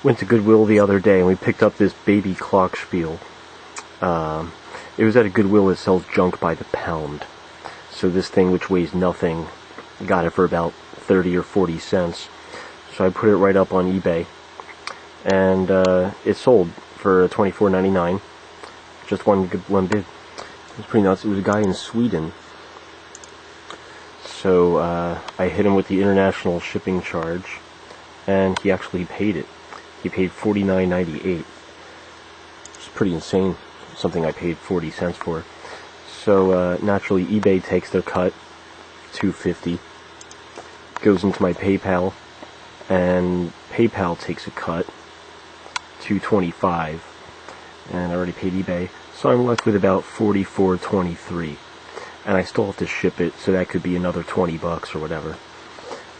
Went to Goodwill the other day and we picked up this baby clock spiel. It was at a Goodwill that sells junk by the pound. So this thing, which weighs nothing, got it for about 30 or 40 cents. So I put it right up on eBay. And it sold for $24.99. Just one bid. It was pretty nuts. It was a guy in Sweden. So I hit him with the international shipping charge, and he actually paid it. He paid $49.98. It's pretty insane. Something I paid 40 cents for. So naturally, eBay takes their cut, $2.50. Goes into my PayPal, and PayPal takes a cut, $2.25. And I already paid eBay, so I'm left with about $44.23. And I still have to ship it, so that could be another 20 bucks or whatever.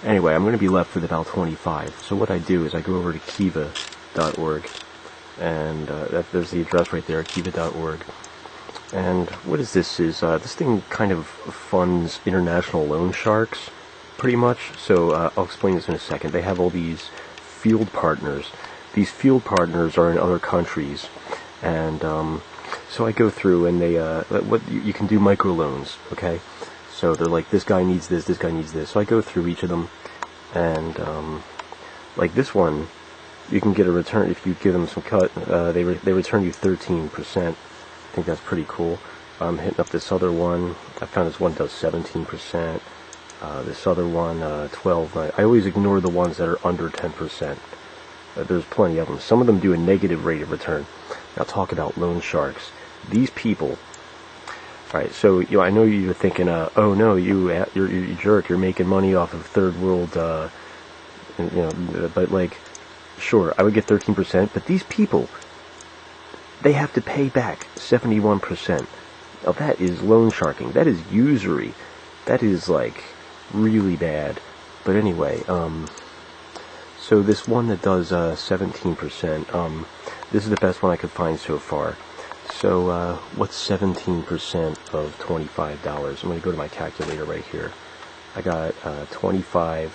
Anyway, I'm going to be left with about 25. So what I do is I go over to Kiva.org, and there's the address right there, Kiva.org. And what is this? This thing kind of funds international loan sharks, pretty much. So I'll explain this in a second. They have all these field partners. These field partners are in other countries, and so I go through, and they you can do microloans, okay? So they're like, this guy needs this guy needs this. So I go through each of them, and like this one, you can get a return if you give them some cut. They return you 13%. I think that's pretty cool. I'm hitting up this other one. I found this one does 17%. This other one, 12. I always ignore the ones that are under 10%. There's plenty of them. Some of them do a negative rate of return. Now talk about loan sharks. These people. Alright, so I know you're thinking, oh no, you're jerk. You're making money off of third world. But like, sure, I would get 13%. But these people, they have to pay back 71%. Now that is loan sharking. That is usury. That is like really bad. But anyway, so this one that does 17%, this is the best one I could find so far. So what's 17% of $25? I'm going to go to my calculator right here. I got 25,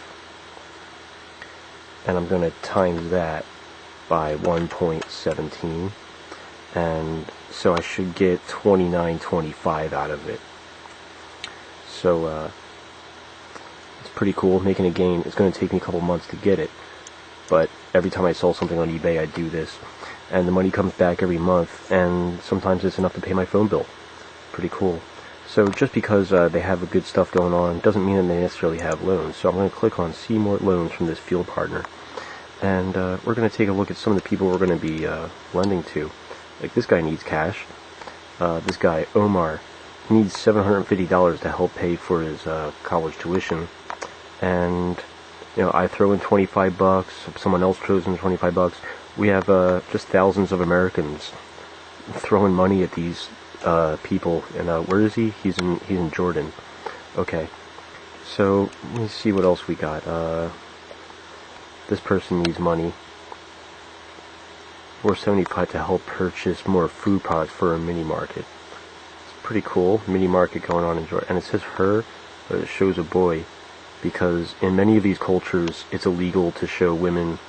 and I'm going to times that by 1.17, and so I should get $29.25 out of it. So it's pretty cool, making a gain. It's going to take me a couple months to get it, but every time I sell something on eBay, I do this, and the money comes back every month, and sometimes it's enough to pay my phone bill. Pretty cool. So just because they have the good stuff going on doesn't mean that they necessarily have loans. So I'm going to click on see more loans from this field partner, and we're going to take a look at some of the people we're going to be lending to. Like this guy needs cash. This guy, Omar, he needs $750 to help pay for his college tuition, and I throw in 25 bucks, someone else throws in 25 bucks. We have just thousands of Americans throwing money at these people. And where is he? He's in Jordan. Okay. So let me see what else we got. This person needs money. $475 to help purchase more food products for a mini market. It's pretty cool. Mini market going on in Jordan. And it says her, but it shows a boy, because in many of these cultures it's illegal to show women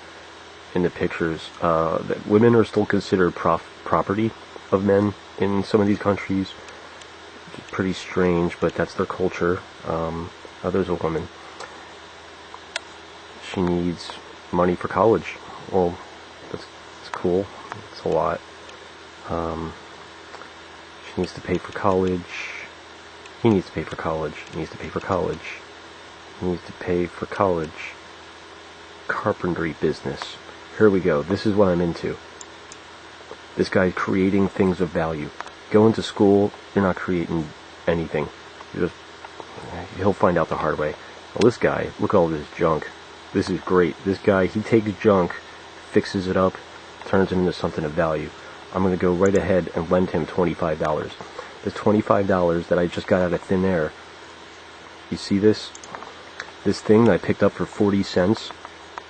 in the pictures. That women are still considered property of men in some of these countries. It's pretty strange, but that's their culture. There's a woman. She needs money for college. Well, that's cool. It's a lot. She needs to pay for college. He needs to pay for college. He needs to pay for college. He needs to pay for college. Carpentry business. Here we go. This is what I'm into. This guy's creating things of value. Going to school, you're not creating anything. He'll find out the hard way. Well, this guy, look at all this junk. This is great. This guy, he takes junk, fixes it up, turns it into something of value. I'm going to go right ahead and lend him $25. This $25 that I just got out of thin air. You see this? This thing that I picked up for 40 cents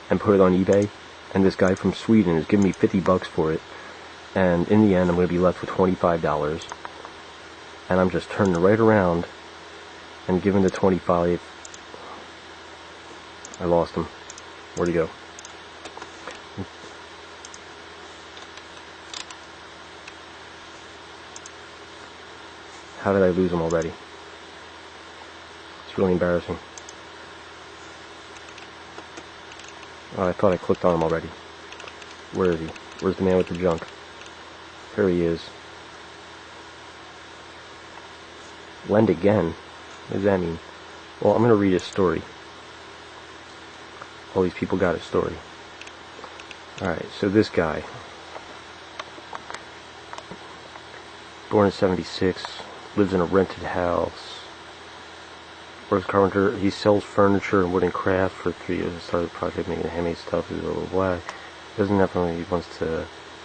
and put it on eBay, and this guy from Sweden is giving me 50 bucks for it, and in the end I'm going to be left with $25, and I'm just turning right around and giving the 25. I lost him. Where'd he go? How did I lose him already? It's really embarrassing. Oh, I thought I clicked on him already. Where is he? Where's the man with the junk? Here he is. Lend again? What does that mean? Well, I'm going to read his story. All these people got a story. Alright, so this guy, born in 76, lives in a rented house, works carpenter, he sells furniture and wooden craft for 3 years, started a project making handmade stuff, blah blah blah. Doesn't definitely,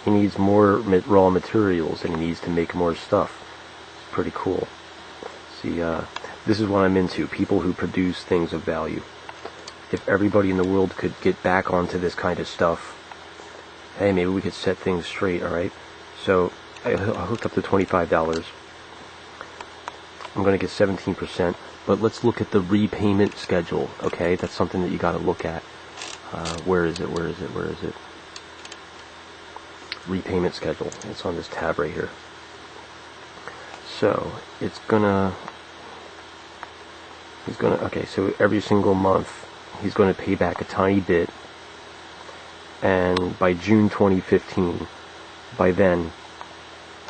he needs more raw materials and he needs to make more stuff. It's pretty cool. See, this is what I'm into, people who produce things of value. If everybody in the world could get back onto this kind of stuff, hey, maybe we could set things straight, alright? So, I hooked up to $25. I'm going to get 17%, but let's look at the repayment schedule, okay? That's something that you got to look at. Where is it? Repayment schedule. It's on this tab right here. So, okay, so every single month, he's going to pay back a tiny bit, and by June 2015, by then,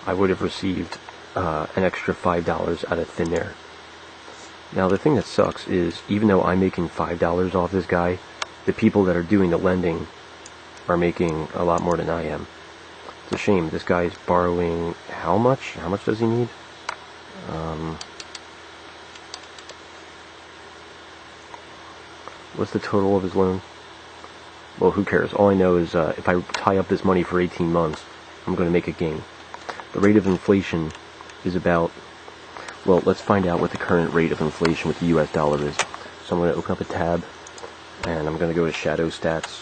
I would have received an extra $5 out of thin air. Now, the thing that sucks is, even though I'm making $5 off this guy, the people that are doing the lending are making a lot more than I am. It's a shame. This guy's borrowing how much? How much does he need? What's the total of his loan? Well, who cares? All I know is if I tie up this money for 18 months, I'm going to make a gain. The rate of inflation is about, well, let's find out what the current rate of inflation with the US dollar is. So I'm going to open up a tab, and I'm going to go to Shadow Stats.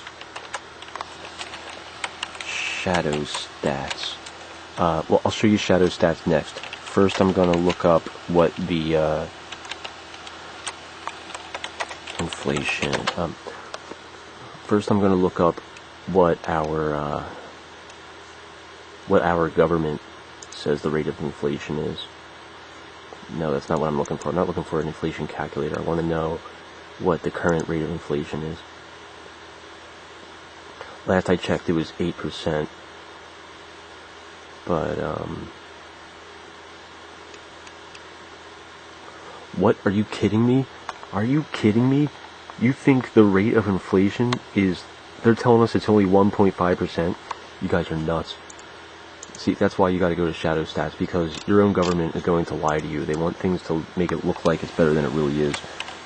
Shadow Stats. Well, I'll show you Shadow Stats next. First, I'm going to look up what the inflation. First, I'm going to look up what our government says the rate of inflation is. No, that's not what I'm looking for. I'm not looking for an inflation calculator. I want to know what the current rate of inflation is. Last I checked, it was 8%. But what? Are you kidding me? Are you kidding me? You think the rate of inflation is... They're telling us it's only 1.5%? You guys are nuts. See, that's why you gotta go to Shadow Stats, because your own government is going to lie to you. They want things to make it look like it's better than it really is.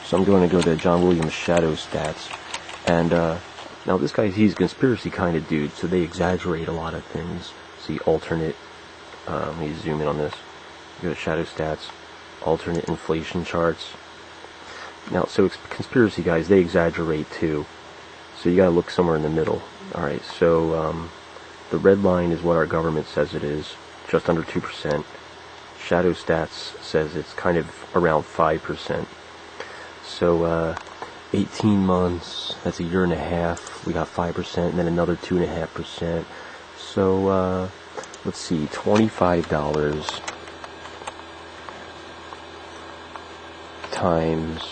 So I'm going to go to John Williams Shadow Stats. And, now this guy, he's a conspiracy kind of dude, so they exaggerate a lot of things. See, alternate... let me zoom in on this. Go to Shadow Stats. Alternate inflation charts. Now, so conspiracy guys, they exaggerate too. So you gotta look somewhere in the middle. Alright, so the red line is what our government says it is, just under 2%. Shadow Stats says it's kind of around 5%. So 18 months, that's a year and a half, we got 5%, and then another 2.5%. So let's see, $25 times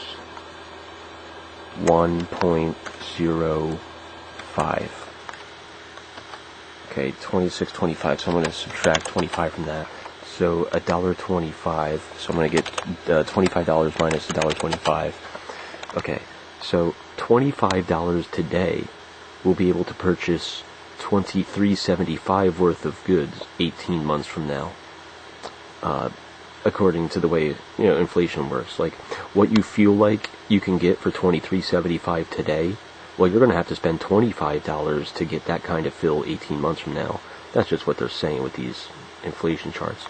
1.05. Okay, 26.25. So I'm going to subtract 25 from that. So $1.25. So I'm going to get $25 minus $1.25. Okay, so $25 today will be able to purchase $23.75 worth of goods 18 months from now. According to the way, inflation works. Like, what you feel like you can get for $23.75 today, well, you're going to have to spend $25 to get that kind of fill 18 months from now. That's just what they're saying with these inflation charts.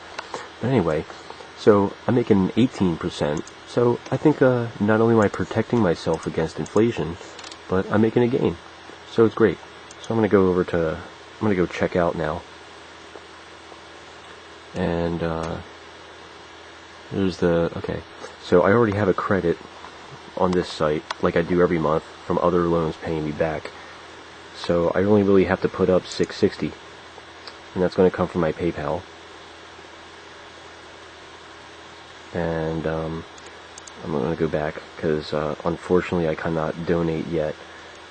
But anyway, so I'm making 18%, so I think not only am I protecting myself against inflation, but I'm making a gain. So it's great. So I'm going to go check out now. And, okay, so I already have a credit on this site, like I do every month, from other loans paying me back. So I only really have to put up $660, and that's going to come from my PayPal. and I'm going to go back because unfortunately I cannot donate yet.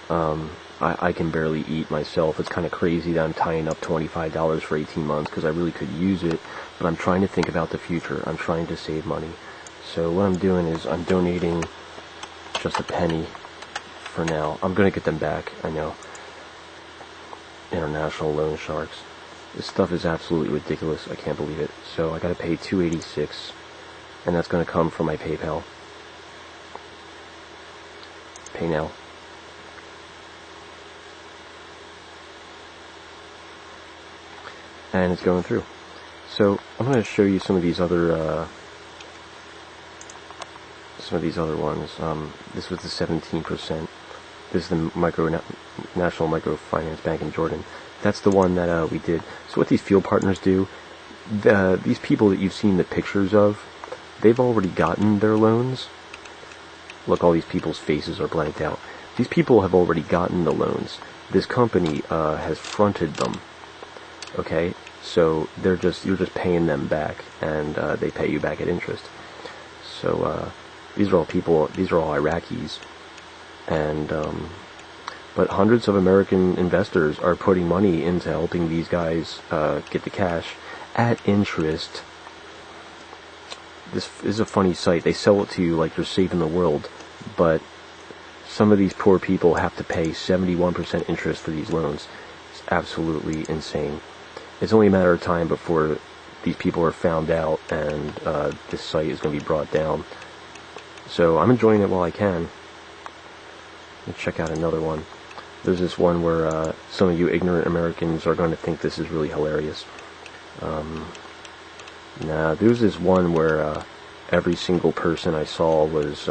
I can barely eat myself. It's kind of crazy that I'm tying up $25 for 18 months because I really could use it, but I'm trying to think about the future. I'm trying to save money. So what I'm doing is I'm donating just a penny for now. I'm going to get them back, I know. International loan sharks. This stuff is absolutely ridiculous. I can't believe it. So I got to pay $286, and that's going to come from my PayPal. Pay now. And it's going through. So I'm going to show you some of these other ones. This was the 17%. This is the National Microfinance Bank in Jordan. That's the one that we did. So what these field partners do, these people that you've seen the pictures of, they've already gotten their loans. Look, all these people's faces are blanked out. These people have already gotten the loans. This company has fronted them. Okay, so you're just paying them back, and they pay you back at interest. So these are all Iraqis, and but hundreds of American investors are putting money into helping these guys get the cash at interest. This is a funny site. They sell it to you like you're saving the world, but some of these poor people have to pay 71% interest for these loans. It's absolutely insane. It's only a matter of time before these people are found out, and this site is going to be brought down. So I'm enjoying it while I can. Let's check out another one. There's this one where some of you ignorant Americans are going to think this is really hilarious. Nah, there's this one where every single person I saw was,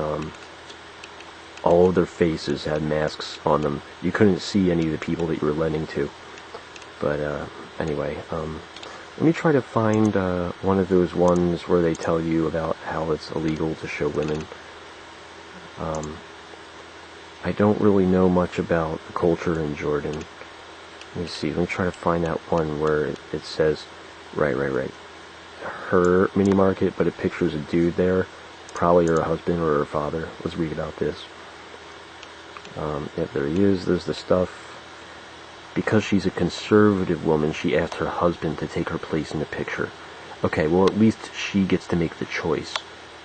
all of their faces had masks on them. You couldn't see any of the people that you were lending to. But anyway, let me try to find one of those ones where they tell you about how it's illegal to show women. I don't really know much about the culture in Jordan. Let me see, let me try to find that one where it says, right, her mini market, but it pictures a dude there, probably her husband or her father. Let's read about this. Yep, there he is. There's the stuff. Because she's a conservative woman, she asked her husband to take her place in the picture. Okay, well, at least she gets to make the choice.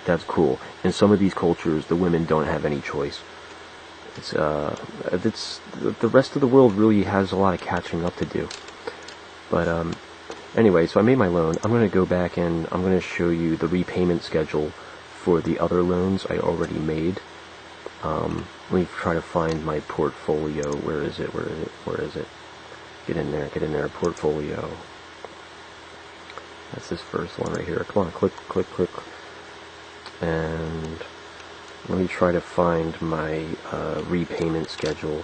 That's cool. In some of these cultures, the women don't have any choice. It's the rest of the world really has a lot of catching up to do. But anyway, so I made my loan. I'm going to go back and I'm going to show you the repayment schedule for the other loans I already made. Let me try to find my portfolio. Where is it? Get in there, portfolio. That's this first one right here. Come on, click. And let me try to find my repayment schedule.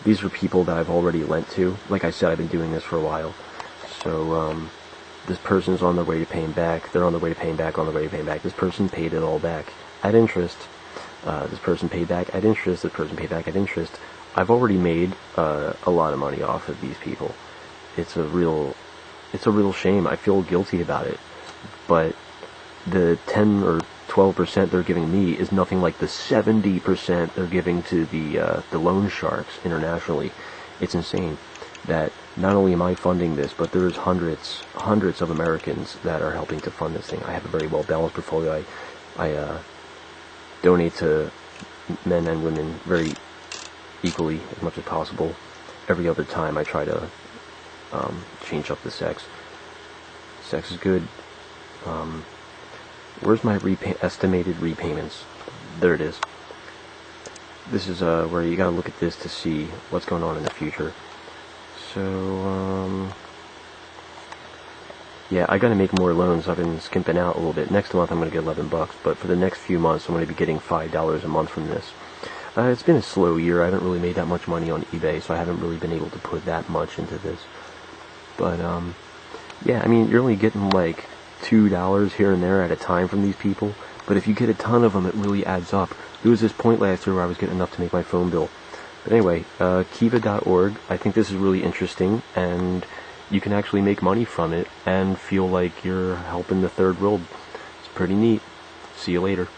These are people that I've already lent to. Like I said, I've been doing this for a while. So this person's on their way to paying back. They're on their way to paying back, on their way to paying back. This person paid it all back at interest. This person paid back at interest. This person paid back at interest. I've already made a lot of money off of these people. It's a real shame. I feel guilty about it. But the 10 or 12% they're giving me is nothing like the 70% they're giving to the loan sharks internationally. It's insane that not only am I funding this, but there's hundreds of Americans that are helping to fund this thing. I have a very well balanced portfolio. I donate to men and women very equally as much as possible. Every other time I try to change up the sex. Sex is good. Where's my estimated repayments? There it is. This is where you gotta look at this to see what's going on in the future. So, yeah, I gotta make more loans. I've been skimping out a little bit. Next month I'm gonna get $11, but for the next few months I'm gonna be getting $5 a month from this. It's been a slow year. I haven't really made that much money on eBay, so I haven't really been able to put that much into this. But, yeah, I mean, you're only getting like $2 here and there at a time from these people, but if you get a ton of them, it really adds up. There was this point last year where I was getting enough to make my phone bill. But anyway, Kiva.org, I think this is really interesting, and you can actually make money from it and feel like you're helping the third world. It's Pretty neat. See you later.